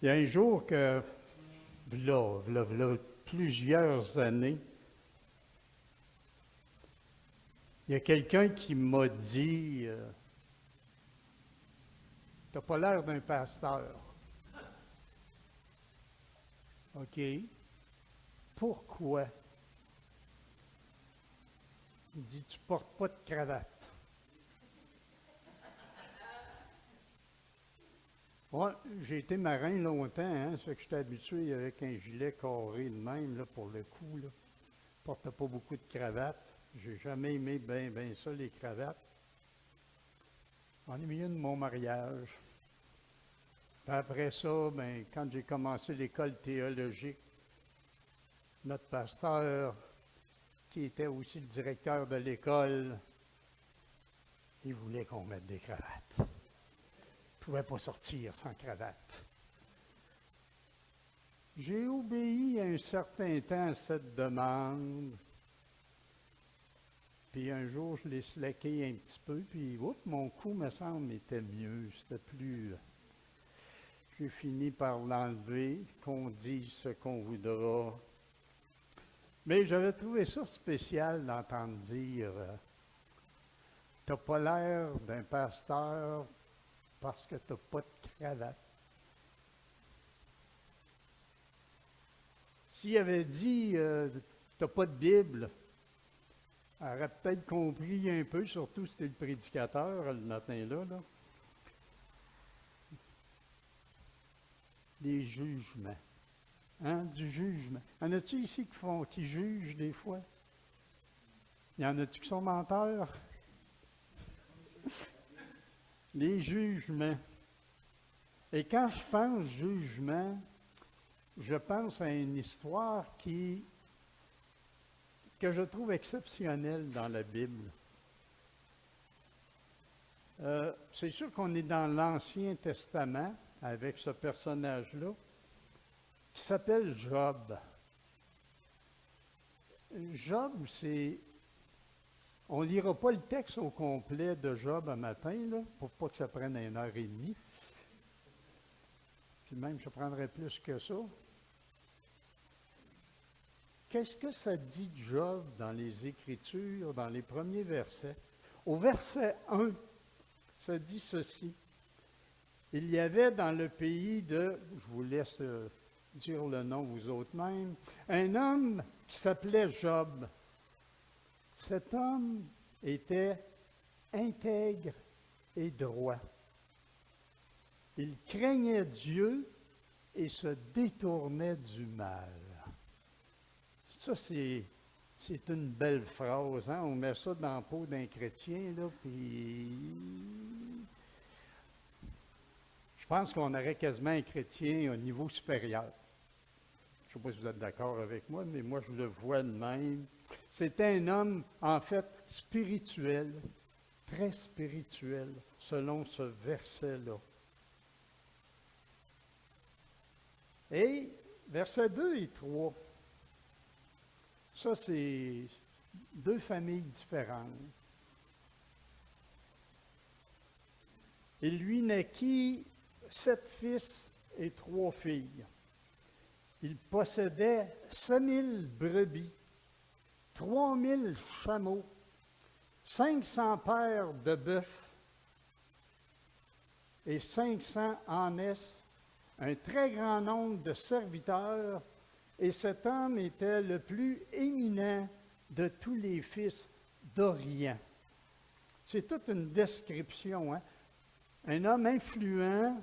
Il y a un jour que, v'là plusieurs années, il y a quelqu'un qui m'a dit t'as pas l'air d'un pasteur. OK. Pourquoi? Il dit tu portes pas de cravate. Moi, j'ai été marin longtemps, hein, ça fait que j'étais habitué avec un gilet carré de même, là, pour le cou, là. Je portais pas beaucoup de cravates. J'ai jamais aimé ben ça, les cravates. En est milieu de mon mariage. Puis après ça, ben, quand j'ai commencé l'école théologique, notre pasteur, qui était aussi le directeur de l'école, il voulait qu'on mette des cravates. On ne pouvait pas sortir sans cravate. J'ai obéi un certain temps à cette demande. Puis un jour, je l'ai slacké un petit peu, puis mon cou, me semble, était mieux. C'était plus... J'ai fini par l'enlever, qu'on dise ce qu'on voudra. Mais j'avais trouvé ça spécial d'entendre dire t'as pas l'air d'un pasteur parce que t'as pas de cravate. S'il avait dit t'as pas de Bible, elle aurait peut-être compris un peu, surtout si c'était le prédicateur le matin-là. Là. Les jugements. Hein, du jugement. Y en a-tu ici qui jugent des fois? Y en a-tu qui sont menteurs? Les jugements. Et quand je pense jugement, je pense à une histoire que je trouve exceptionnelle dans la Bible. C'est sûr qu'on est dans l'Ancien Testament avec ce personnage-là, qui s'appelle Job. Job, on ne lira pas le texte au complet de Job un matin, là, pour pas que ça prenne 1h30. Puis même, je prendrais plus que ça. Qu'est-ce que ça dit de Job dans les Écritures, dans les premiers versets? Au verset 1, ça dit ceci. Il y avait dans le pays je vous laisse dire le nom vous autres mêmes, un homme qui s'appelait Job. Cet homme était intègre et droit. Il craignait Dieu et se détournait du mal. Ça, c'est une belle phrase. Hein? On met ça dans la peau d'un chrétien, là, puis je pense qu'on aurait quasiment un chrétien au niveau supérieur. Je ne sais pas si vous êtes d'accord avec moi, mais moi, je le vois de même. C'était un homme, en fait, spirituel, très spirituel, selon ce verset-là. Et versets 2 et 3, ça, c'est deux familles différentes. Il lui naquit 7 fils et 3 filles. Il possédait 5000 brebis, 3000 chameaux, 500 paires de bœufs et 500 ânesses, un très grand nombre de serviteurs, et cet homme était le plus éminent de tous les fils d'Orient. C'est toute une description, hein? Un homme influent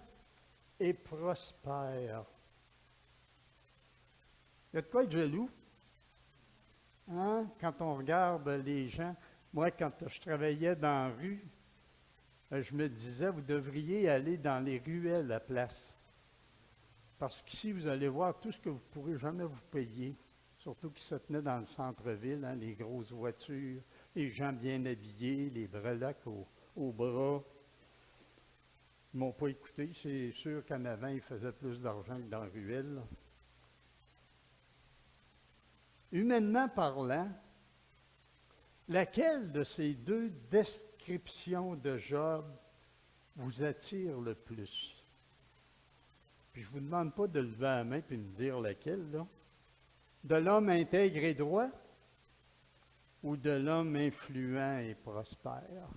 et prospère. Il y a de quoi être jaloux, hein? Quand on regarde les gens. Moi, quand je travaillais dans la rue, je me disais, vous devriez aller dans les ruelles à place. Parce qu'ici, vous allez voir tout ce que vous ne pourrez jamais vous payer. Surtout qui se tenait dans le centre-ville, hein, les grosses voitures, les gens bien habillés, les breloques au bras. Ils ne m'ont pas écouté. C'est sûr qu'en avant, ils faisaient plus d'argent que dans la ruelle. Humainement parlant, laquelle de ces deux descriptions de Job vous attire le plus? puis je ne vous demande pas de lever la main et me dire laquelle, là. De l'homme intègre et droit ou de l'homme influent et prospère?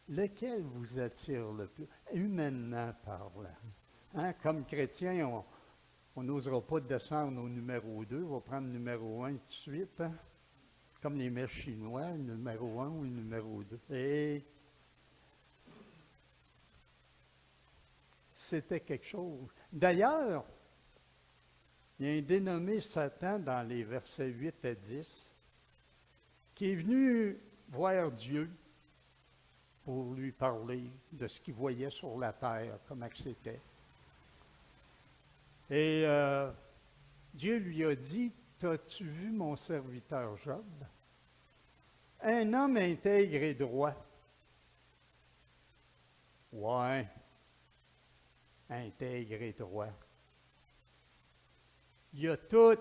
Lequel vous attire le plus, humainement parlant? Hein? Comme chrétien, on n'osera pas descendre au numéro 2, on va prendre le numéro 1 tout de suite. Hein? Comme les mets chinois, le numéro 1 ou le numéro 2. Et c'était quelque chose. D'ailleurs, il y a un dénommé Satan dans les versets 8 à 10 qui est venu voir Dieu pour lui parler de ce qu'il voyait sur la terre, comment c'était. Et Dieu lui a dit, « T'as-tu vu mon serviteur Job? Un homme intègre et droit. » Ouais, intègre et droit. Il a tout.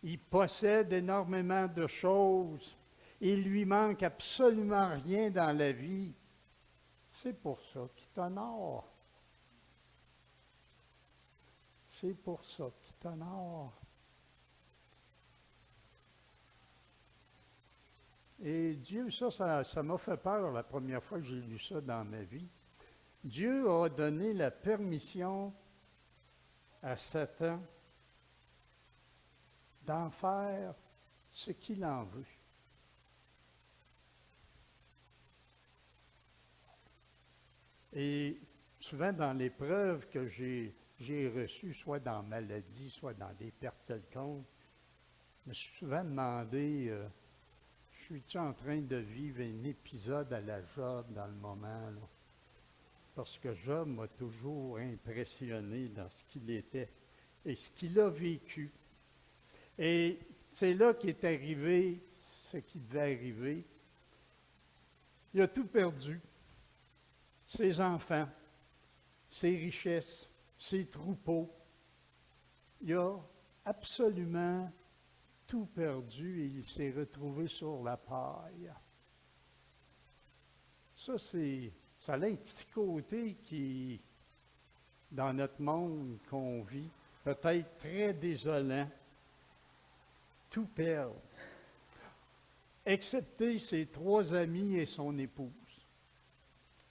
Il possède énormément de choses. Il lui manque absolument rien dans la vie. C'est pour ça qu'il t'honore. C'est pour ça qu'il t'honore. Et Dieu, ça m'a fait peur la première fois que j'ai lu ça dans ma vie. Dieu a donné la permission à Satan d'en faire ce qu'il en veut. Et souvent dans les preuves que j'ai reçues, soit dans maladie, soit dans des pertes quelconques, je me suis souvent demandé, suis-tu en train de vivre un épisode à la Job dans le moment, là? Parce que Job m'a toujours impressionné dans ce qu'il était et ce qu'il a vécu. Et c'est là qu'est arrivé ce qui devait arriver. Il a tout perdu. Ses enfants, ses richesses, ses troupeaux. Il a absolument tout perdu et il s'est retrouvé sur la paille. Ça a un petit côté qui, dans notre monde qu'on vit, peut être très désolant. Tout perdre. Excepté ses 3 amis et son épouse.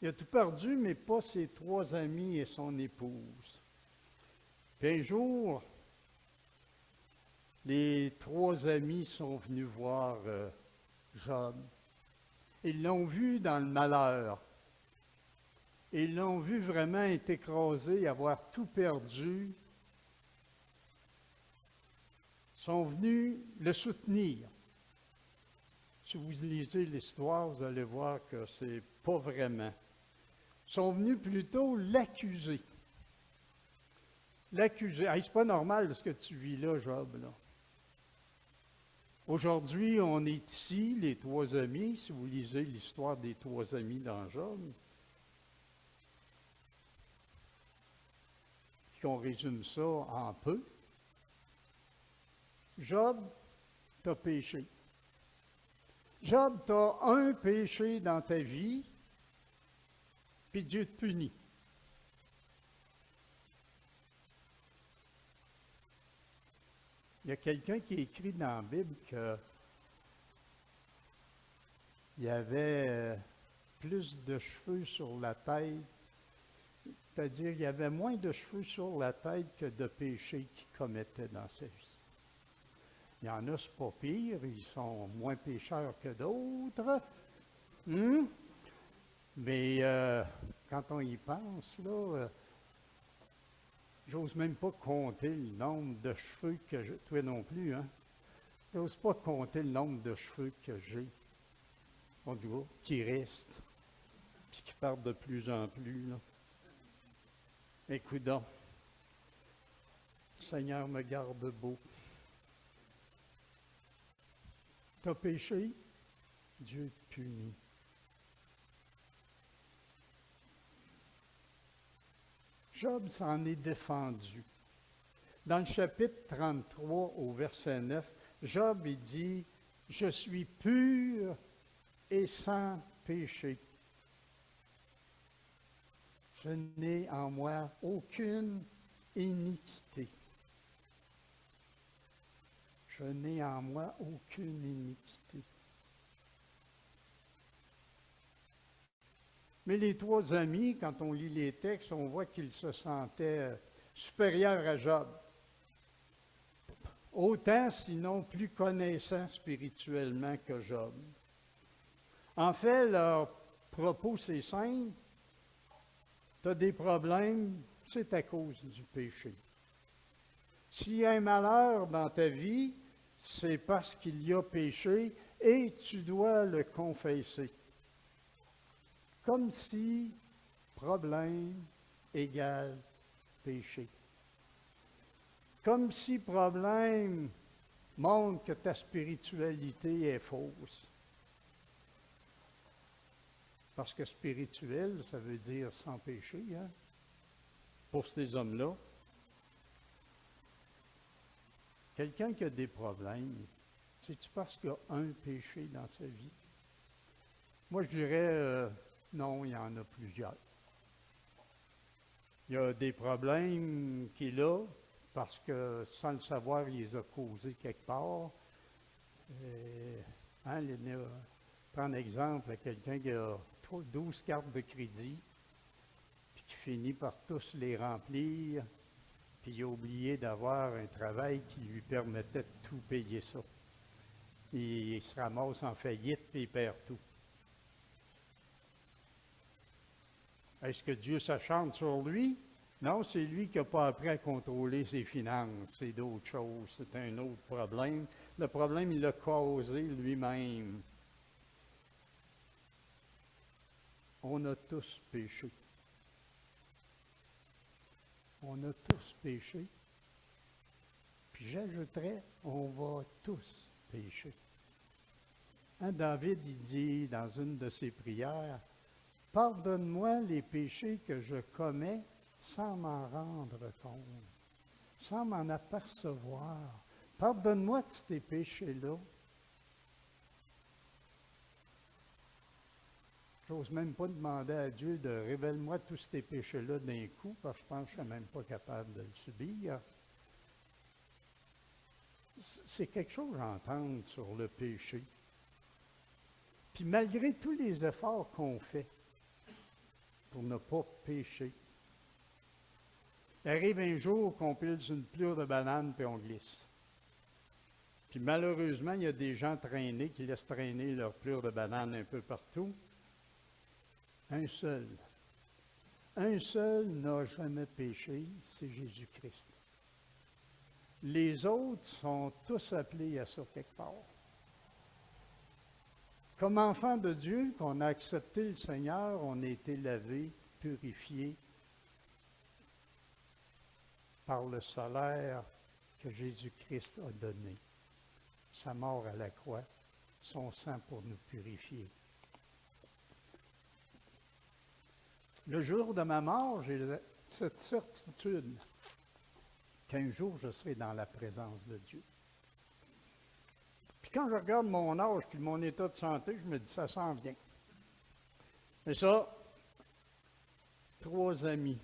Il a tout perdu, mais pas ses 3 amis et son épouse. Puis un jour, les 3 amis sont venus voir Job. Ils l'ont vu dans le malheur. Ils l'ont vu vraiment être écrasé, avoir tout perdu. Ils sont venus le soutenir. Si vous lisez l'histoire, vous allez voir que c'est pas vraiment. Ils sont venus plutôt l'accuser. L'accuser. Hey, c'est pas normal ce que tu vis là, Job, là. Aujourd'hui, on est ici, les 3 amis, si vous lisez l'histoire des 3 amis dans Job, puis qu'on résume ça en peu. Job, t'as péché. Job, t'as un péché dans ta vie, puis Dieu te punit. Il y a quelqu'un qui écrit dans la Bible qu'il y avait plus de cheveux sur la tête, c'est-à-dire qu'il y avait moins de cheveux sur la tête que de péchés qu'il commettait dans sa vie. Il y en a, c'est pas pire, ils sont moins pécheurs que d'autres. Mais quand on y pense, là, j'ose même pas compter le nombre de cheveux que j'ai. Toi non plus, hein? J'ose pas compter le nombre de cheveux que j'ai. On dit, qui restent, puis qui partent de plus en plus, là. Écoute donc, le Seigneur me garde beau. T'as péché, Dieu te punit. Job s'en est défendu. Dans le chapitre 33, au verset 9, Job il dit, « Je suis pur et sans péché. » Je n'ai en moi aucune iniquité. Je n'ai en moi aucune iniquité. Mais les trois amis, quand on lit les textes, on voit qu'ils se sentaient supérieurs à Job. Autant, sinon plus connaissants spirituellement que Job. En fait, leur propos, c'est simple. Tu as des problèmes, c'est à cause du péché. S'il y a un malheur dans ta vie, c'est parce qu'il y a péché et tu dois le confesser. Comme si problème égale péché. Comme si problème montre que ta spiritualité est fausse. Parce que spirituel, ça veut dire sans péché, hein? Pour ces hommes-là. Quelqu'un qui a des problèmes, c'est-tu parce qu'il y a un péché dans sa vie? Moi, je dirais, non, il y en a plusieurs. Il y a des problèmes qu'il a parce que, sans le savoir, il les a causés quelque part. Prendre exemple à quelqu'un qui a 12 cartes de crédit, puis qui finit par tous les remplir, puis il a oublié d'avoir un travail qui lui permettait de tout payer ça. Il se ramasse en faillite, puis il perd tout. Est-ce que Dieu s'acharne sur lui? Non, c'est lui qui n'a pas appris à contrôler ses finances. C'est d'autres choses, c'est un autre problème. Le problème, il l'a causé lui-même. On a tous péché. On a tous péché. Puis j'ajouterais, on va tous pécher. Hein, David, il dit dans une de ses prières, « Pardonne-moi les péchés que je commets sans m'en rendre compte, sans m'en apercevoir. Pardonne-moi de ces péchés-là. » Je n'ose même pas demander à Dieu de révèle-moi tous ces péchés-là d'un coup, parce que je pense que je ne suis même pas capable de le subir. C'est quelque chose à entendre sur le péché. Puis malgré tous les efforts qu'on fait pour ne pas pécher, il arrive un jour qu'on pile sur une plure de banane puis on glisse. Puis malheureusement, il y a des gens traînés qui laissent traîner leur plure de banane un peu partout. Un seul n'a jamais péché, c'est Jésus-Christ. Les autres sont tous appelés à ça quelque part. Comme enfants de Dieu, qu'on a accepté le Seigneur, on a été lavé, purifié par le salaire que Jésus-Christ a donné. Sa mort à la croix, son sang pour nous purifier. Le jour de ma mort, j'ai cette certitude qu'un jour je serai dans la présence de Dieu. Puis quand je regarde mon âge et mon état de santé, je me dis, ça s'en vient. Et ça, 3 amis,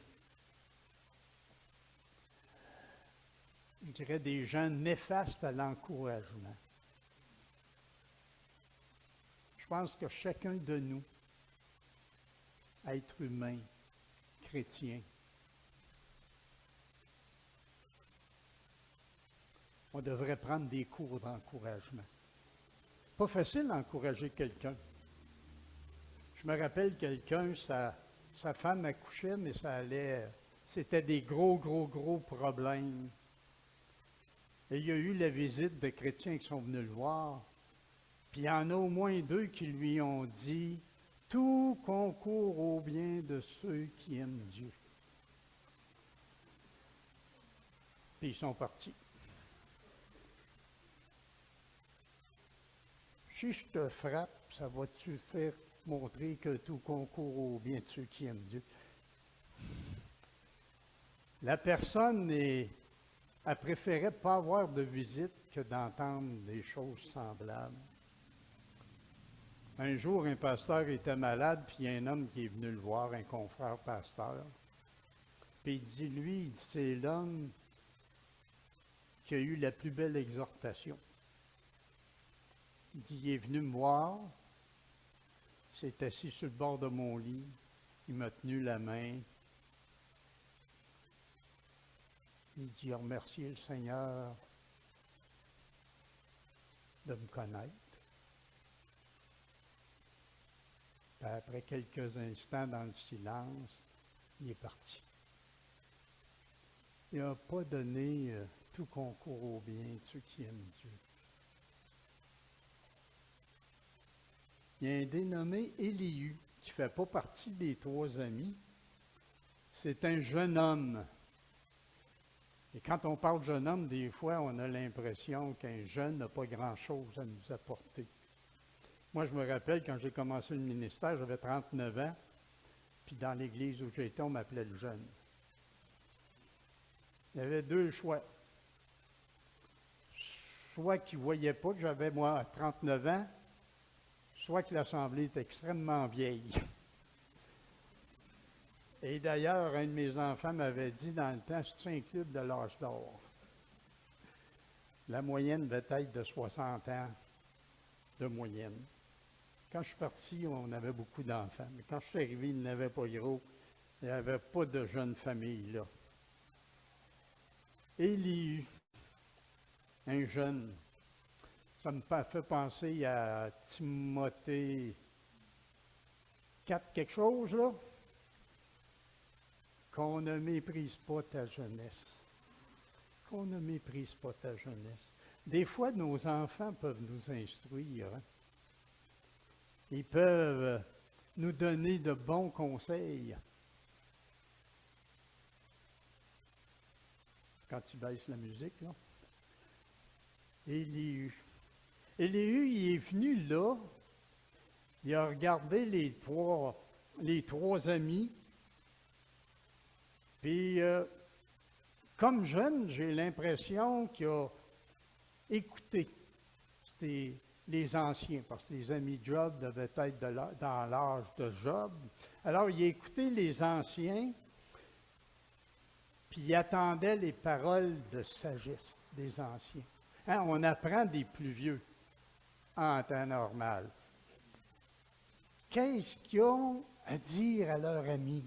je dirais des gens néfastes à l'encouragement. Je pense que chacun de nous, être humain, chrétien, on devrait prendre des cours d'encouragement. Pas facile d'encourager quelqu'un. Je me rappelle quelqu'un, sa femme accouchait, mais c'était des gros problèmes. Et il y a eu la visite de chrétiens qui sont venus le voir. Puis il y en a au moins 2 qui lui ont dit « Tout concourt au bien de ceux qui aiment Dieu. » Puis ils sont partis. Si je te frappe, ça va-tu faire montrer que tout concourt au bien de ceux qui aiment Dieu? La personne elle préférait pas avoir de visite que d'entendre des choses semblables. Un jour, un pasteur était malade, puis il y a un homme qui est venu le voir, un confrère pasteur. Puis il dit, lui, c'est l'homme qui a eu la plus belle exhortation. Il dit, il est venu me voir, il s'est assis sur le bord de mon lit, il m'a tenu la main. Il dit, remercier le Seigneur de me connaître. Puis après quelques instants dans le silence, il est parti. Il n'a pas donné tout concours au bien de ceux qui aiment Dieu. Il y a un dénommé Élihu qui ne fait pas partie des 3 amis. C'est un jeune homme. Et quand on parle de jeune homme, des fois, on a l'impression qu'un jeune n'a pas grand-chose à nous apporter. Moi, je me rappelle, quand j'ai commencé le ministère, j'avais 39 ans, puis dans l'église où j'étais, on m'appelait le jeune. Il y avait 2 choix. Soit qu'ils ne voyaient pas que j'avais, moi, 39 ans, soit que l'Assemblée est extrêmement vieille. Et d'ailleurs, un de mes enfants m'avait dit dans le temps, c'est un club de l'âge d'or. La moyenne devait être de 60 ans de moyenne. Quand je suis parti, on avait beaucoup d'enfants. Mais quand je suis arrivé, il n'avait pas gros. Il n'y avait pas de jeunes familles là. Élihu, un jeune, ça me fait penser à Timothée 4 quelque chose là. Qu'on ne méprise pas ta jeunesse. Qu'on ne méprise pas ta jeunesse. Des fois, nos enfants peuvent nous instruire. Hein? Ils peuvent nous donner de bons conseils. Quand tu baisses la musique, là. Élihu. Élihu, il est venu là. Il a regardé les trois amis. Puis, comme jeune, j'ai l'impression qu'il a écouté les anciens, parce que les amis de Job devaient être dans l'âge de Job. Alors, il a écouté les anciens, puis il attendait les paroles de sagesse des anciens. Hein, on apprend des plus vieux en temps normal. Qu'est-ce qu'ils ont à dire à leurs amis?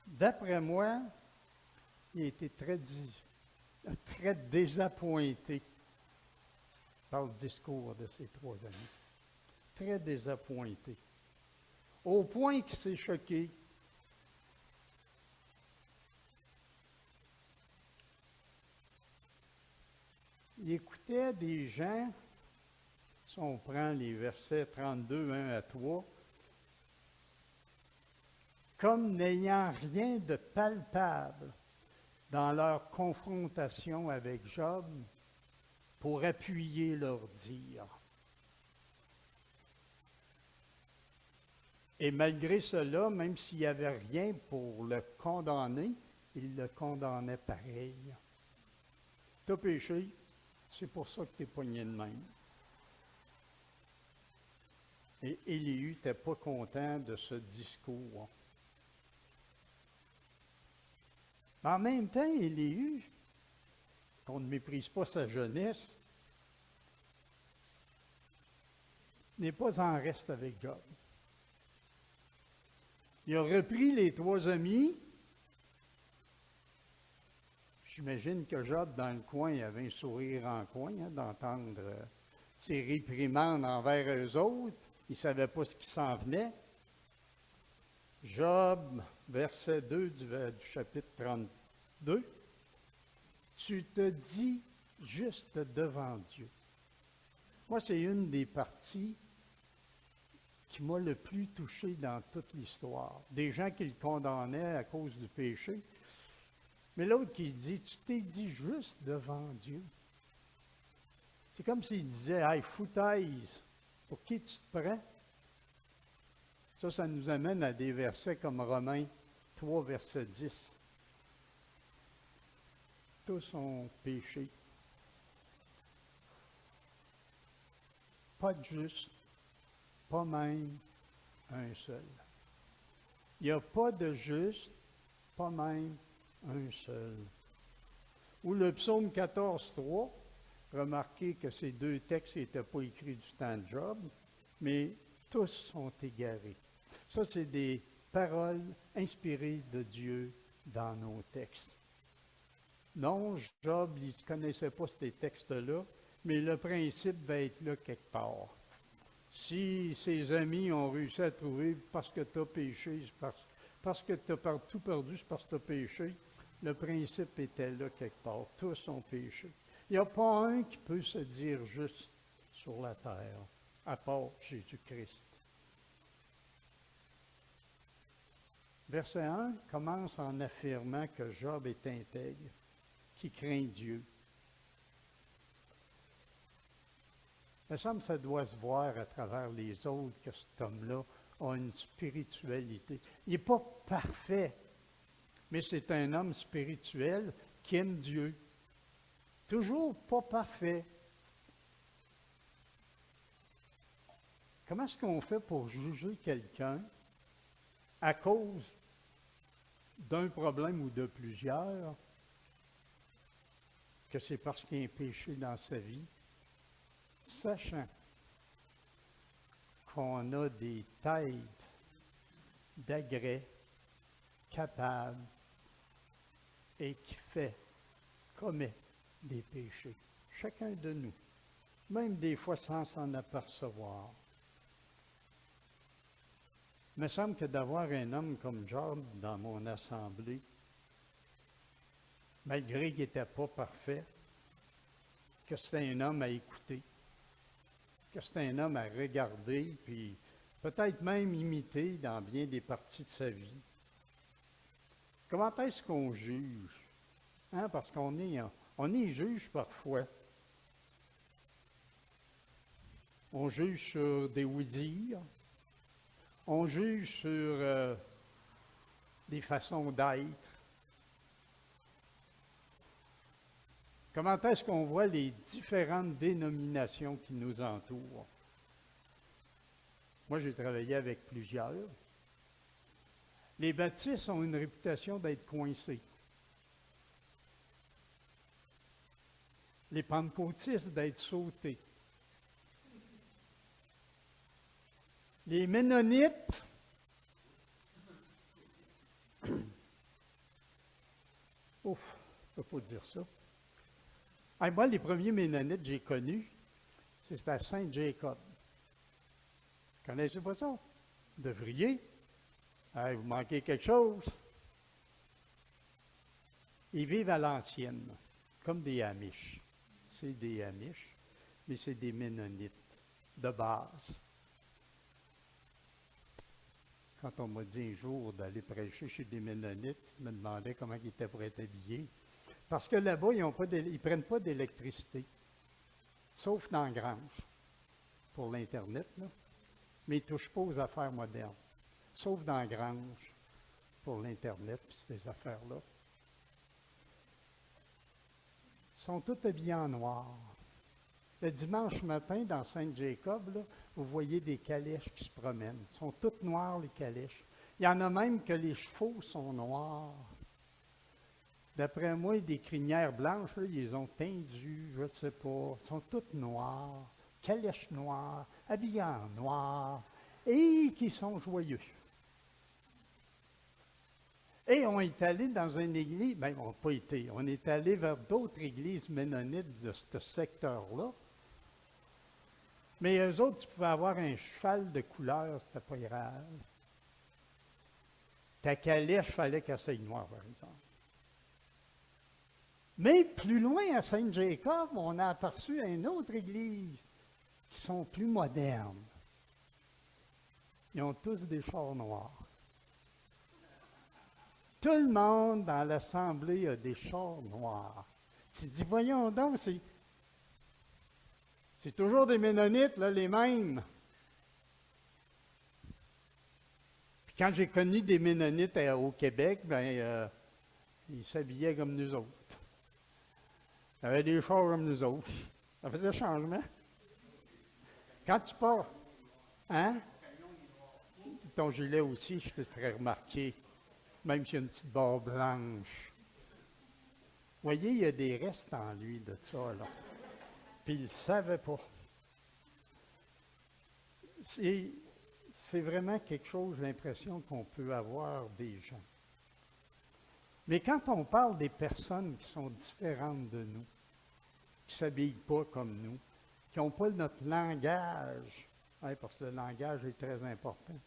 D'après moi, il a été très désappointé par le discours de ses 3 amis. Très désappointé. Au point qu'il s'est choqué. Il écoutait des gens, si on prend les versets 32, 1 à 3, comme n'ayant rien de palpable dans leur confrontation avec Job pour appuyer leur dire. Et malgré cela, même s'il n'y avait rien pour le condamner, il le condamnait pareil. Tu as péché, c'est pour ça que tu es poigné de même. Et Élihu n'était pas content de ce discours. En même temps, Élihu, qu'on ne méprise pas sa jeunesse, n'est pas en reste avec Job. Il a repris les 3 amis. J'imagine que Job, dans le coin, avait un sourire en coin hein, d'entendre ses réprimandes envers eux autres. Il ne savait pas ce qui s'en venait. Job, verset 2 du chapitre 32. Tu te dis juste devant Dieu. Moi, c'est une des parties qui m'a le plus touché dans toute l'histoire. Des gens qui le condamnaient à cause du péché. Mais l'autre qui dit, tu t'es dit juste devant Dieu. C'est comme s'il disait, hey, foutaise, pour qui tu te prends? Ça nous amène à des versets comme Romains 3, verset 10. Tous ont péché. pas de juste, pas même un seul. Il n'y a pas de juste, pas même un seul. Ou le psaume 14,3, remarquez que ces deux textes n'étaient pas écrits du temps de Job, mais tous sont égarés. Ça, c'est des paroles inspirées de Dieu dans nos textes. Non, Job, il ne connaissait pas ces textes-là, mais le principe va être là quelque part. Si ses amis ont réussi à trouver parce que tu as péché, parce que tu as tout perdu, c'est parce que tu as péché, le principe était là quelque part. Tous ont péché. Il n'y a pas un qui peut se dire juste sur la terre, à part Jésus-Christ. Verset 1 commence en affirmant que Job est intègre, qui craint Dieu. Il me semble que ça doit se voir à travers les autres que cet homme-là a une spiritualité. Il n'est pas parfait, mais c'est un homme spirituel qui aime Dieu. Toujours pas parfait. Comment est-ce qu'on fait pour juger quelqu'un à cause d'un problème ou de plusieurs, que c'est parce qu'il y a un péché dans sa vie, sachant qu'on a des têtes d'agrès capables et qui commet des péchés. Chacun de nous, même des fois sans s'en apercevoir. Il me semble que d'avoir un homme comme Job dans mon assemblée, malgré qu'il n'était pas parfait, que c'était un homme à écouter, que c'était un homme à regarder, puis peut-être même imiter dans bien des parties de sa vie. Comment est-ce qu'on juge? Hein? Parce qu'on est juge parfois. On juge sur des oui-dire, on juge sur des façons d'être. Comment est-ce qu'on voit les différentes dénominations qui nous entourent? Moi, j'ai travaillé avec plusieurs. Les baptistes ont une réputation d'être coincés. Les pentecôtistes d'être sautés. Les Ménonites, ouf, je ne peux pas dire ça. Ah, moi, les premiers Ménonites que j'ai connus, c'était à Saint-Jacob. Connaissez pas ça? Vous devriez. Ah, vous manquez quelque chose. Ils vivent à l'ancienne, comme des Amish. C'est des Amish, mais c'est des Ménonites de base. Quand on m'a dit un jour d'aller prêcher chez des Ménonites, ils me demandaient comment ils étaient pour être habillés. Parce que là-bas, ils ne prennent pas d'électricité, sauf dans la grange, pour l'Internet, là. Mais ils ne touchent pas aux affaires modernes, sauf dans la grange, pour l'Internet, puis ces affaires-là. Ils sont tous habillés en noir. Le dimanche matin, dans Saint-Jacob, là, vous voyez des calèches qui se promènent. Ils sont toutes noires, les calèches. Il y en a même que les chevaux sont noirs. D'après moi, des crinières blanches, là, ils les ont tendues, je ne sais pas. Ils sont toutes noires, calèches noires, habillés en noir, et qui sont joyeux. Et on est allé dans une église, bien, on n'a pas été, on est allé vers d'autres églises ménonites de ce secteur-là. Mais eux autres, tu pouvais avoir un cheval de couleur, c'était pas grave. Ta calèche, il fallait qu'elle soit noire, par exemple. Mais plus loin, à Saint-Jacob, on a aperçu une autre église qui sont plus modernes. Ils ont tous des chars noirs. Tout le monde dans l'assemblée a des chars noirs. Tu dis, voyons donc, c'est toujours des Ménonites, là, les mêmes. Puis quand j'ai connu des Ménonites au Québec, ils s'habillaient comme nous autres. Ils avaient des chars comme nous autres. Ça faisait changement. Quand tu pars, hein? Ton gilet aussi, je te ferais remarquer, même s'il y a une petite barre blanche. Vous voyez, il y a des restes en lui de ça, là. Puis il ne le savait pas. C'est vraiment quelque chose, j'ai l'impression qu'on peut avoir des gens. Mais quand on parle des personnes qui sont différentes de nous, qui ne s'habillent pas comme nous, qui n'ont pas notre langage, hein, parce que le langage est très important.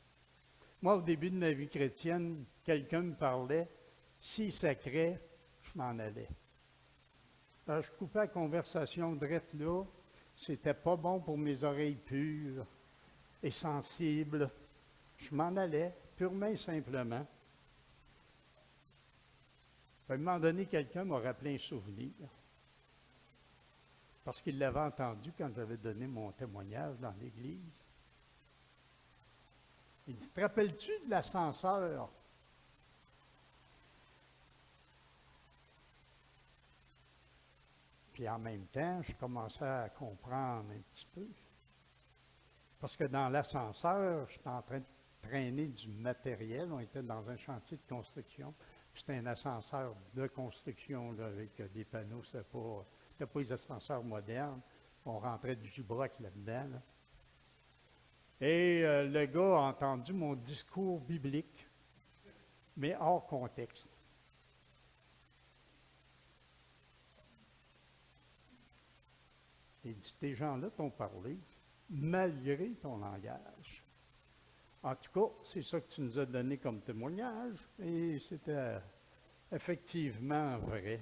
Moi, au début de ma vie chrétienne, quelqu'un me parlait, s'il sacrait, je m'en allais. Alors, je coupais la conversation direct là, c'était pas bon pour mes oreilles pures et sensibles. Je m'en allais, purement et simplement. À un moment donné, quelqu'un m'a rappelé un souvenir, parce qu'il l'avait entendu quand j'avais donné mon témoignage dans l'église. Il dit, te rappelles-tu de l'ascenseur? Puis en même temps, je commençais à comprendre un petit peu. Parce que dans l'ascenseur, j'étais en train de traîner du matériel. On était dans un chantier de construction. C'était un ascenseur de construction là, avec des panneaux. C'était pas les ascenseurs modernes. On rentrait du gibroc là-dedans. Là. Et le gars a entendu mon discours biblique, mais hors contexte. Il dit, ces gens-là t'ont parlé, malgré ton langage. En tout cas, c'est ça que tu nous as donné comme témoignage, et c'était effectivement vrai.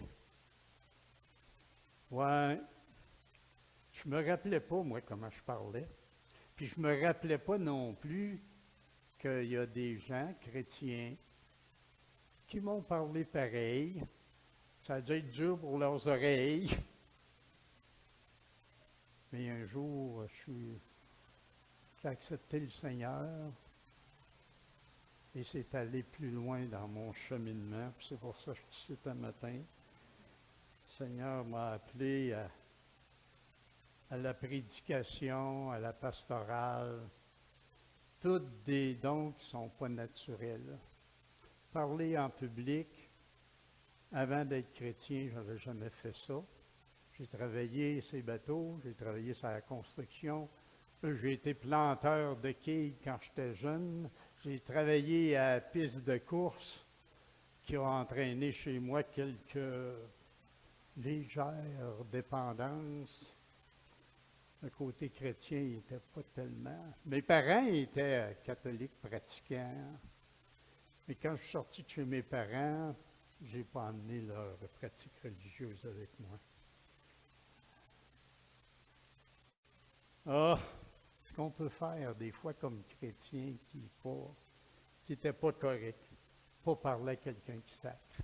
Ouais, je me rappelais pas, moi, comment je parlais. Puis je me rappelais pas non plus qu'il y a des gens chrétiens qui m'ont parlé pareil. Ça a dû être dur pour leurs oreilles. Mais un jour, j'ai accepté le Seigneur et c'est allé plus loin dans mon cheminement. Puis c'est pour ça que je suis ici un matin. Le Seigneur m'a appelé à la prédication, à la pastorale, toutes des dons qui ne sont pas naturels. Parler en public, avant d'être chrétien, je n'avais jamais fait ça. J'ai travaillé sur les bateaux, j'ai travaillé sur la construction. J'ai été planteur de quilles quand j'étais jeune. J'ai travaillé à la piste de course qui a entraîné chez moi quelques légères dépendances. Le côté chrétien n'était pas tellement. Mes parents étaient catholiques pratiquants. Mais quand je suis sorti de chez mes parents, je n'ai pas amené leur pratique religieuse avec moi. Ah, ce qu'on peut faire des fois comme chrétien qui n'était pas correct, pas parler à quelqu'un qui sacre.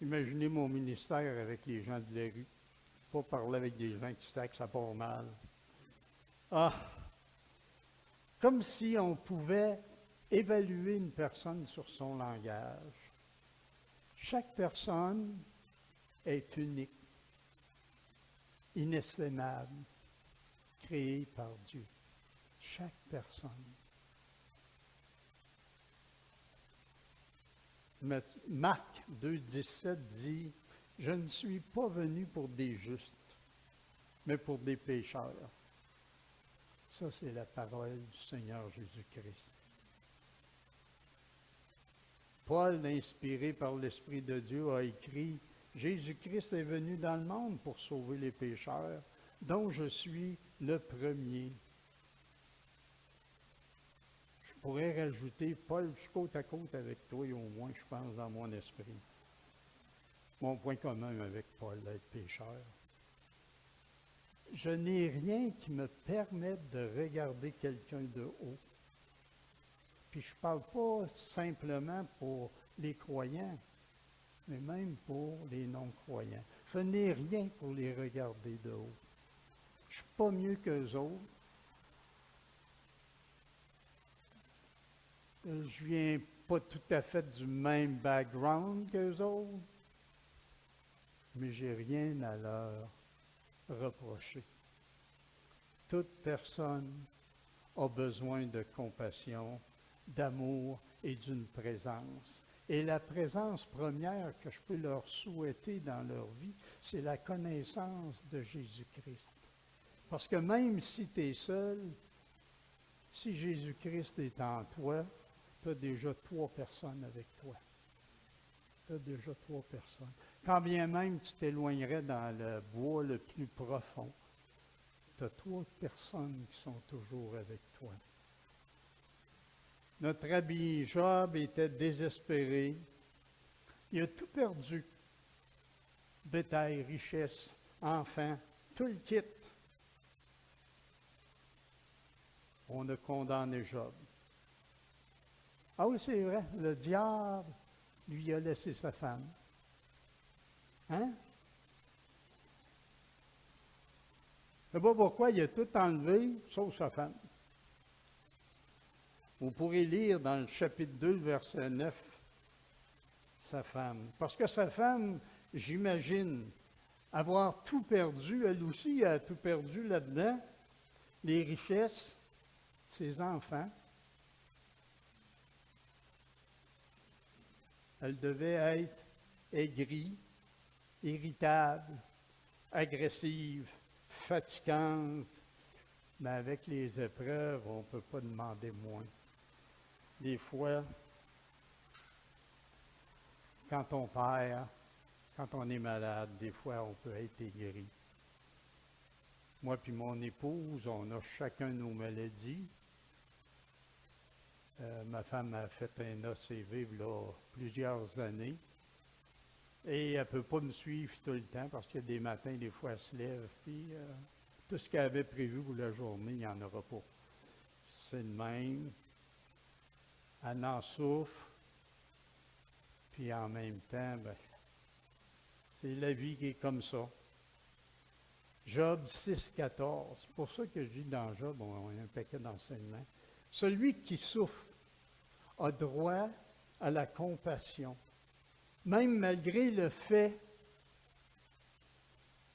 Imaginez mon ministère avec les gens de la rue, pas parler avec des gens qui sacrent, ça part mal. Ah, comme si on pouvait évaluer une personne sur son langage. Chaque personne est unique, inestimable, créée par Dieu. Chaque personne. Marc 2,17 dit, « Je ne suis pas venu pour des justes, mais pour des pécheurs. » Ça, c'est la parole du Seigneur Jésus-Christ. Paul, inspiré par l'Esprit de Dieu, a écrit, « Jésus-Christ est venu dans le monde pour sauver les pécheurs, dont je suis le premier. » Je pourrais rajouter, Paul, je suis côte à côte avec toi, au moins, je pense, dans mon esprit. Mon point commun avec Paul, être pécheur. Je n'ai rien qui me permette de regarder quelqu'un de haut. Puis je ne parle pas simplement pour les croyants, mais même pour les non-croyants. Je n'ai rien pour les regarder de haut. Je ne suis pas mieux qu'eux autres. Je ne viens pas tout à fait du même background qu'eux autres, mais je n'ai rien à leur reprocher. toute personne a besoin de compassion, d'amour et d'une présence. Et la présence première que je peux leur souhaiter dans leur vie, c'est la connaissance de Jésus-Christ. Parce que même si tu es seul, si Jésus-Christ est en toi, tu as déjà 3 personnes avec toi. Tu as déjà 3 personnes. Quand bien même tu t'éloignerais dans le bois le plus profond, tu as 3 personnes qui sont toujours avec toi. Notre ami Job était désespéré. Il a tout perdu. Bétail, richesse, enfants, tout le kit. On a condamné Job. Ah oui, c'est vrai, le diable lui a laissé sa femme. Hein? Je ne sais pas pourquoi il a tout enlevé, sauf sa femme. Vous pourrez lire dans le chapitre 2, verset 9, sa femme. Parce que sa femme, j'imagine, avoir tout perdu, elle aussi a tout perdu là-dedans, les richesses, ses enfants. Elle devait être aigrie, irritable, agressive, fatigante, mais avec les épreuves, on ne peut pas demander moins. Des fois, quand on perd, quand on est malade, des fois on peut être aigri. Moi puis mon épouse, on a chacun nos maladies. Ma femme a fait un ACV là plusieurs années. Et elle ne peut pas me suivre tout le temps parce que des matins, des fois, elle se lève. Puis tout ce qu'elle avait prévu pour la journée, il n'y en aura pas. C'est le même. Elle en souffre. Puis en même temps, ben, c'est la vie qui est comme ça. Job 6,14. C'est pour ça que je dis dans Job, on a un paquet d'enseignements. Celui qui souffre a droit à la compassion, même malgré le fait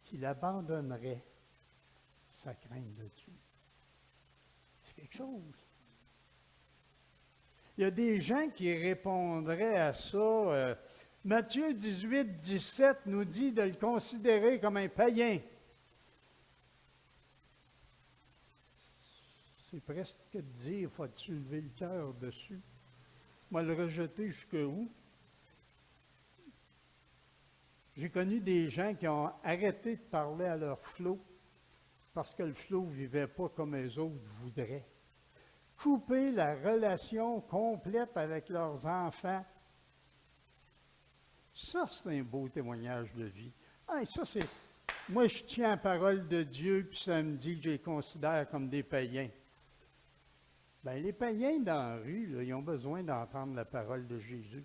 qu'il abandonnerait sa crainte de Dieu. C'est quelque chose. Il y a des gens qui répondraient à ça. Matthieu 18, 17 nous dit de le considérer comme un païen. C'est presque de dire, faut-tu lever le cœur dessus? Moi, le rejeter jusqu'où? J'ai connu des gens qui ont arrêté de parler à leur flot parce que le flot ne vivait pas comme eux autres voudraient. Couper la relation complète avec leurs enfants. Ça, c'est un beau témoignage de vie. Ah, ça, c'est... Moi, je tiens la parole de Dieu, puis ça me dit que je les considère comme des païens. Bien, les païens dans la rue, là, ils ont besoin d'entendre la parole de Jésus.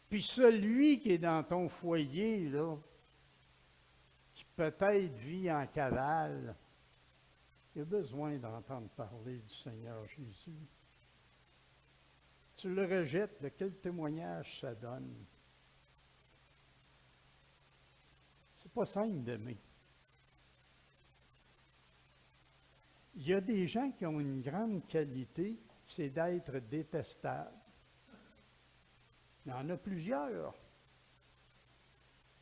Puis celui qui est dans ton foyer, là, qui peut-être vit en cavale, il a besoin d'entendre parler du Seigneur Jésus. Tu le rejettes, là, quel témoignage ça donne? C'est pas simple d'aimer. Il y a des gens qui ont une grande qualité, c'est d'être détestables. Il y en a plusieurs.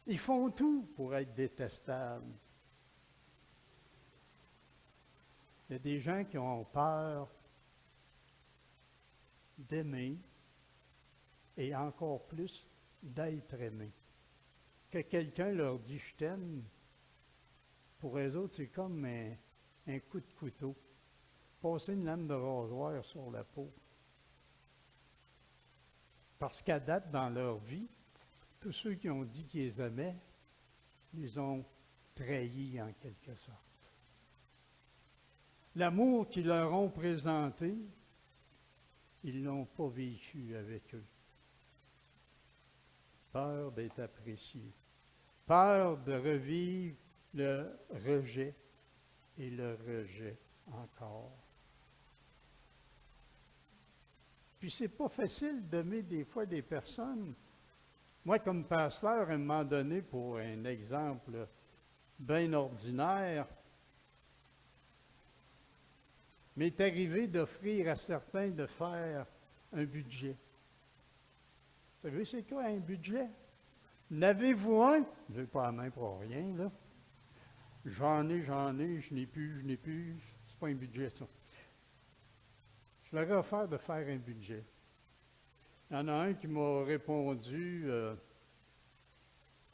Ils font tout pour être détestables. Il y a des gens qui ont peur d'aimer et encore plus d'être aimé. Que quelqu'un leur dit « je t'aime », pour eux autres, c'est comme un coup de couteau. Passer une lame de rasoir sur la peau. Parce qu'à date, dans leur vie, tous ceux qui ont dit qu'ils les aimaient, les ont trahis en quelque sorte. L'amour qu'ils leur ont présenté, ils ne l'ont pas vécu avec eux. Peur d'être apprécié. Peur de revivre le rejet et le rejet encore. Puis c'est pas facile d'aimer des fois des personnes. Moi, comme pasteur, à un moment donné, pour un exemple bien ordinaire, m'est arrivé d'offrir à certains de faire un budget. Vous savez, c'est quoi un budget? N'avez-vous un? Je n'ai pas la main pour rien, là. J'en ai, je n'ai plus. C'est pas un budget, ça. Je leur ai offert de faire un budget. Il y en a un qui m'a répondu,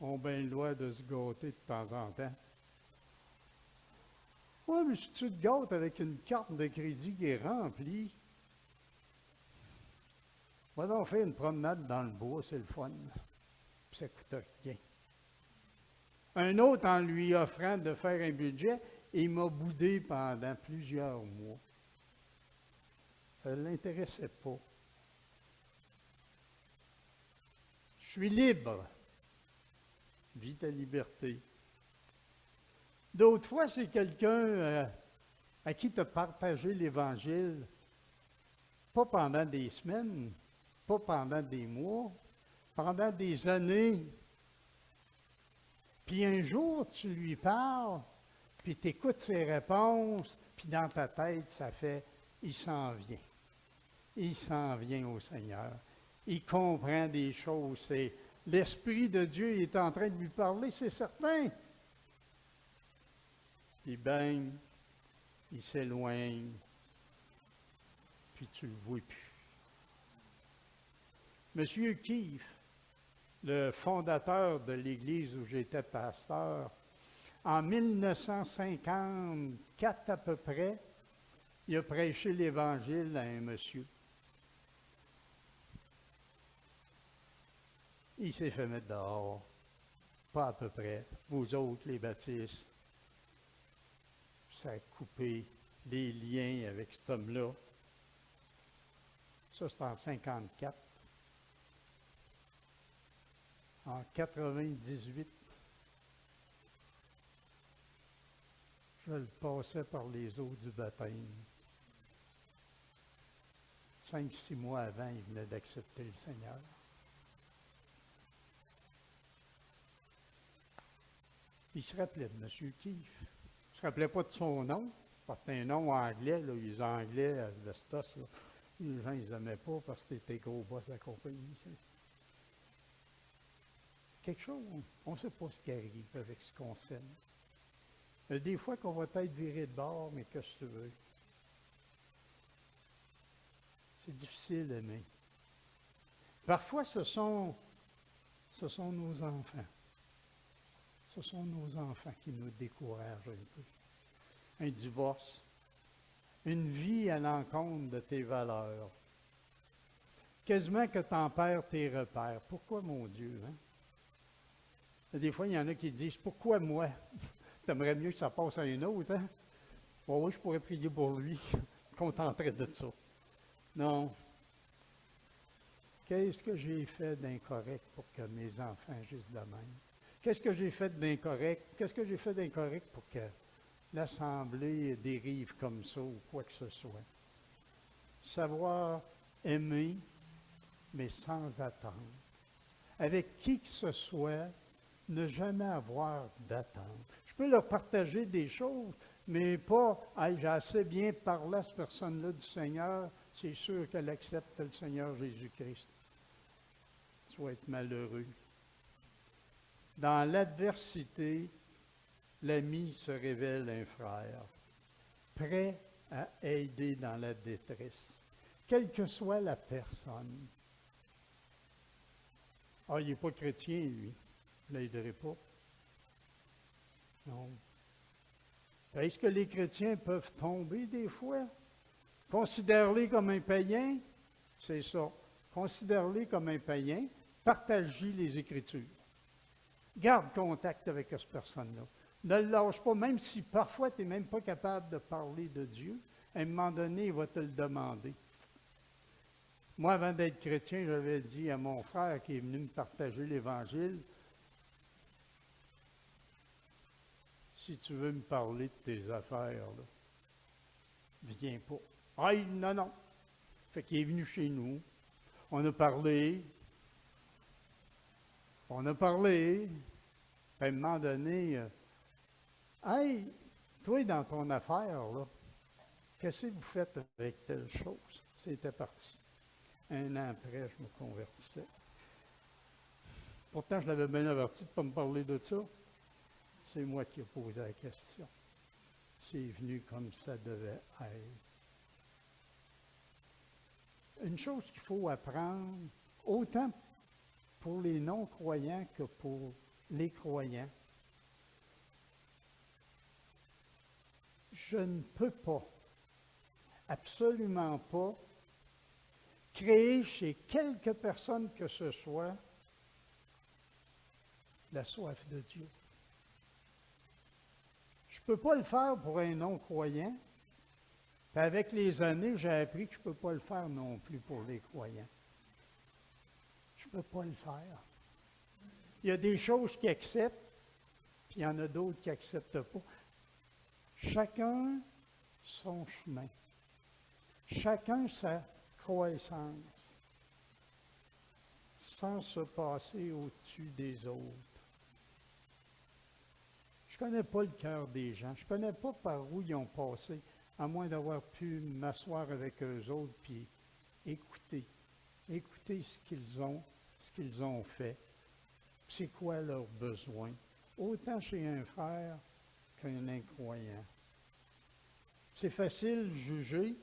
on a bien le droit de se gâter de temps en temps. Oui, mais si tu te gâtes avec une carte de crédit qui est remplie, va donc faire une promenade dans le bois, c'est le fun. Puis ça coûte rien. Un autre, en lui offrant de faire un budget, il m'a boudé pendant plusieurs mois. Ça ne l'intéressait pas. Je suis libre. Vis ta liberté. D'autres fois, c'est quelqu'un à qui tu as partagé l'Évangile, pas pendant des semaines, pas pendant des mois, pendant des années. Puis un jour, tu lui parles, puis tu écoutes ses réponses, puis dans ta tête, ça fait « il s'en vient ». Il s'en vient au Seigneur. Il comprend des choses. C'est l'Esprit de Dieu est en train de lui parler, c'est certain. Il baigne, il s'éloigne, puis tu ne le vois plus. Monsieur Keefe, le fondateur de l'Église où j'étais pasteur, en 1954 à peu près, il a prêché l'Évangile à un monsieur. Il s'est fait mettre dehors. Pas à peu près. Vous autres, les baptistes, ça a coupé les liens avec cet homme-là. Ça, c'est en 1954. En 1998, je le passais par les eaux du baptême. 5-6 mois avant, il venait d'accepter le Seigneur. Il se rappelait de M. Keefe. Il ne se rappelait pas de son nom. C'était un nom anglais, là, les Anglais, asbestos, là. Les gens, ils n'aimaient pas parce que c'était gros boss de la compagnie. Quelque chose, on ne sait pas ce qui arrive avec ce qu'on sème. Il y a des fois qu'on va être viré de bord, mais qu'est-ce que tu veux? C'est difficile d'aimer. Parfois, ce sont nos enfants. Ce sont nos enfants qui nous découragent un peu. Un divorce, une vie à l'encontre de tes valeurs. Quasiment que tu en perds tes repères. Pourquoi, mon Dieu? Hein? Des fois, il y en a qui disent, pourquoi moi? T'aimerais mieux que ça passe à un autre, hein? Bon, oui, je pourrais prier pour lui, contenterait de ça. Non. Qu'est-ce que j'ai fait d'incorrect pour que mes enfants agissent de même? Qu'est-ce que j'ai fait d'incorrect? Qu'est-ce que j'ai fait d'incorrect pour que l'Assemblée dérive comme ça ou quoi que ce soit? Savoir aimer, mais sans attendre. Avec qui que ce soit, ne jamais avoir d'attente. Je peux leur partager des choses, mais pas hey, « j'ai assez bien parlé à cette personne-là du Seigneur, c'est sûr qu'elle accepte le Seigneur Jésus-Christ. » Tu vas être malheureux. Dans l'adversité, l'ami se révèle un frère, prêt à aider dans la détresse, quelle que soit la personne. Ah, il n'est pas chrétien, lui. Je ne l'aiderai pas. Non. Est-ce que les chrétiens peuvent tomber des fois? Considère-les comme un païen, c'est ça. Considère-les comme un païen, partage-y les Écritures. Garde contact avec cette personne-là. Ne le lâche pas, même si parfois tu n'es même pas capable de parler de Dieu. À un moment donné, il va te le demander. Moi, avant d'être chrétien, j'avais dit à mon frère qui est venu me partager l'Évangile, si tu veux me parler de tes affaires, là, viens pas. Ah, non, non. Fait qu'il est venu chez nous. On a parlé. Puis à un moment donné, hey, toi, dans ton affaire, là, qu'est-ce que vous faites avec telle chose? C'était parti. Un an après, je me convertissais. Pourtant, je l'avais bien averti de ne pas me parler de ça. C'est moi qui ai posé la question. C'est venu comme ça devait être. Une chose qu'il faut apprendre, autant pour les non-croyants que pour les croyants, je ne peux pas, absolument pas, créer chez quelque personne que ce soit la soif de Dieu. Je ne peux pas le faire pour un non-croyant. Puis avec les années, j'ai appris que je ne peux pas le faire non plus pour les croyants. Je ne peux pas le faire. Il y a des choses qu'ils acceptent, puis il y en a d'autres qui n'acceptent pas. Chacun son chemin. Chacun sa croissance, sans se passer au-dessus des autres. Je ne connais pas le cœur des gens. Je ne connais pas par où ils ont passé, à moins d'avoir pu m'asseoir avec eux autres puis écouter ce qu'ils ont fait, c'est quoi leurs besoins, autant chez un frère qu'un incroyant. C'est facile de juger,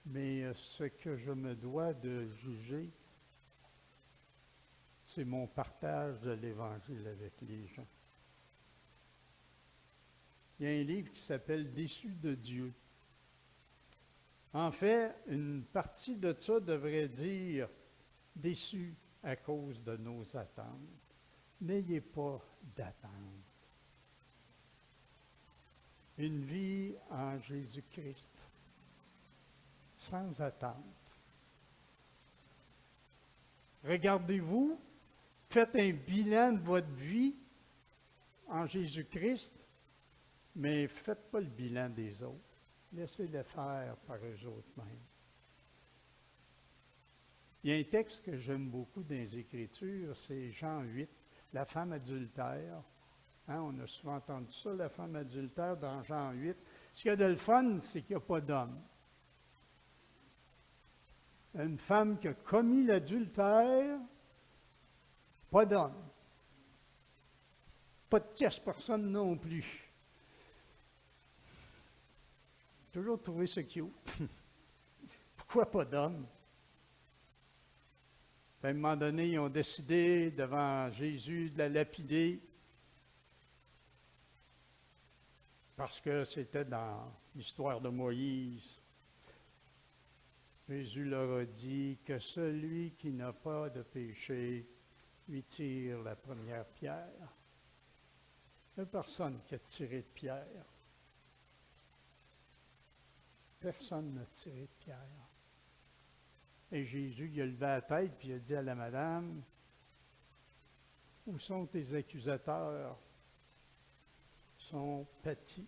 mais ce que je me dois de juger, c'est mon partage de l'Évangile avec les gens. Il y a un livre qui s'appelle « Déçus de Dieu ». En fait, une partie de ça devrait dire « Déçus à cause de nos attentes ». N'ayez pas d'attente. Une vie en Jésus-Christ, sans attente. Regardez-vous, faites un bilan de votre vie en Jésus-Christ, mais ne faites pas le bilan des autres. Laissez-les faire par eux autres mêmes. Il y a un texte que j'aime beaucoup dans les Écritures, c'est Jean 8, la femme adultère. Hein, on a souvent entendu ça, la femme adultère dans Jean 8. Ce qu'il y a de le fun, c'est qu'il n'y a pas d'homme. Une femme qui a commis l'adultère, pas d'homme. Pas de tierce personne non plus. Toujours trouvé ce cute. Pourquoi pas d'homme? À un moment donné, ils ont décidé devant Jésus de la lapider parce que c'était dans l'histoire de Moïse. Jésus leur a dit que celui qui n'a pas de péché lui tire la première pierre. Il n'y a personne qui a tiré de pierre. Personne n'a tiré de pierre. Et Jésus, il a levé la tête et il a dit à la madame, « Où sont tes accusateurs? » Ils sont petits.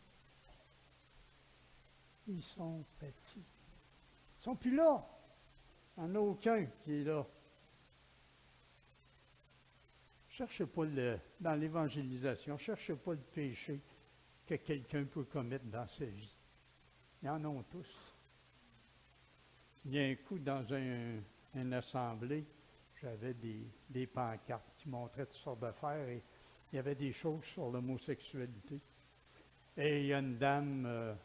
Ils sont petits. Ils ne sont plus là. Il n'y en a aucun qui est là. Cherchez pas dans l'évangélisation, cherchez pas le péché que quelqu'un peut commettre dans sa vie. Ils en ont tous. Il y a un coup dans une assemblée, j'avais des pancartes qui montraient toutes sortes d'affaires et il y avait des choses sur l'homosexualité. Et il y a une dame,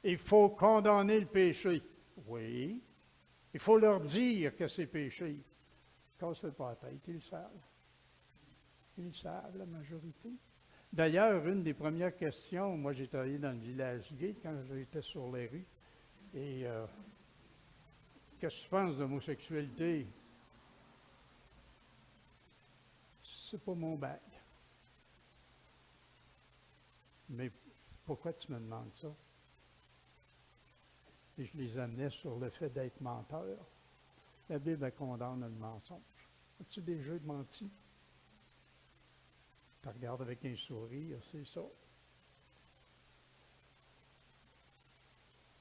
il faut condamner le péché. Oui, il faut leur dire que c'est péché. Cassez pas la tête, ils le savent. Ils le savent, la majorité. D'ailleurs, une des premières questions, moi j'ai travaillé dans le village gay quand j'étais sur les rues, et qu'est-ce que tu penses de l'homosexualité? C'est pas mon bac. Mais pourquoi tu me demandes ça? Et je les amenais sur le fait d'être menteur. La Bible elle condamne le mensonge. As-tu déjà menti? Tu regardes avec un sourire, c'est ça.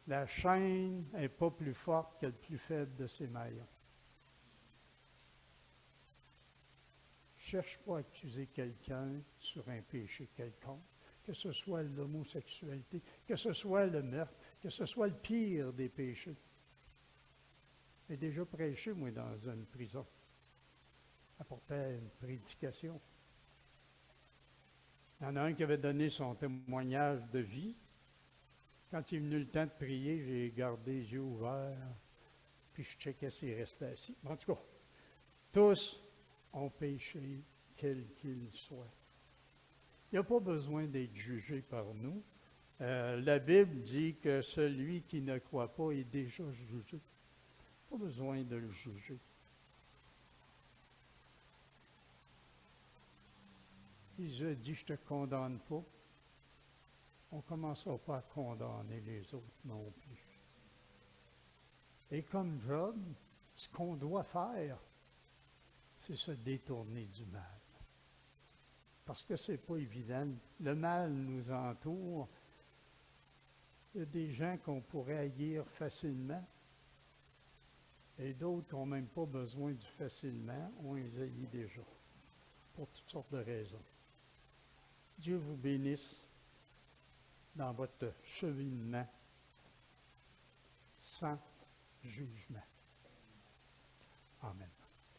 La chaîne n'est pas plus forte que le plus faible de ses maillons. cherche pas à accuser quelqu'un sur un péché quelconque, que ce soit l'homosexualité, que ce soit le meurtre, que ce soit le pire des péchés. J'ai déjà prêché, moi, dans une prison. Apportait une prédication. Il y en a un qui avait donné son témoignage de vie. Quand il est venu le temps de prier, j'ai gardé les yeux ouverts, puis je checkais s'il restait assis. En tout cas, tous ont péché, quel qu'il soit. Il n'y a pas besoin d'être jugé par nous. La Bible dit que celui qui ne croit pas est déjà jugé. Pas besoin de le juger. Jésus a dit, je ne te condamne pas. On ne commencera pas à condamner les autres non plus. Et comme Job, ce qu'on doit faire, c'est se détourner du mal. Parce que ce n'est pas évident. Le mal nous entoure. Il y a des gens qu'on pourrait haïr facilement et d'autres qui n'ont même pas besoin du facilement, on les haït déjà, pour toutes sortes de raisons. Dieu vous bénisse dans votre cheminement sans jugement. Amen.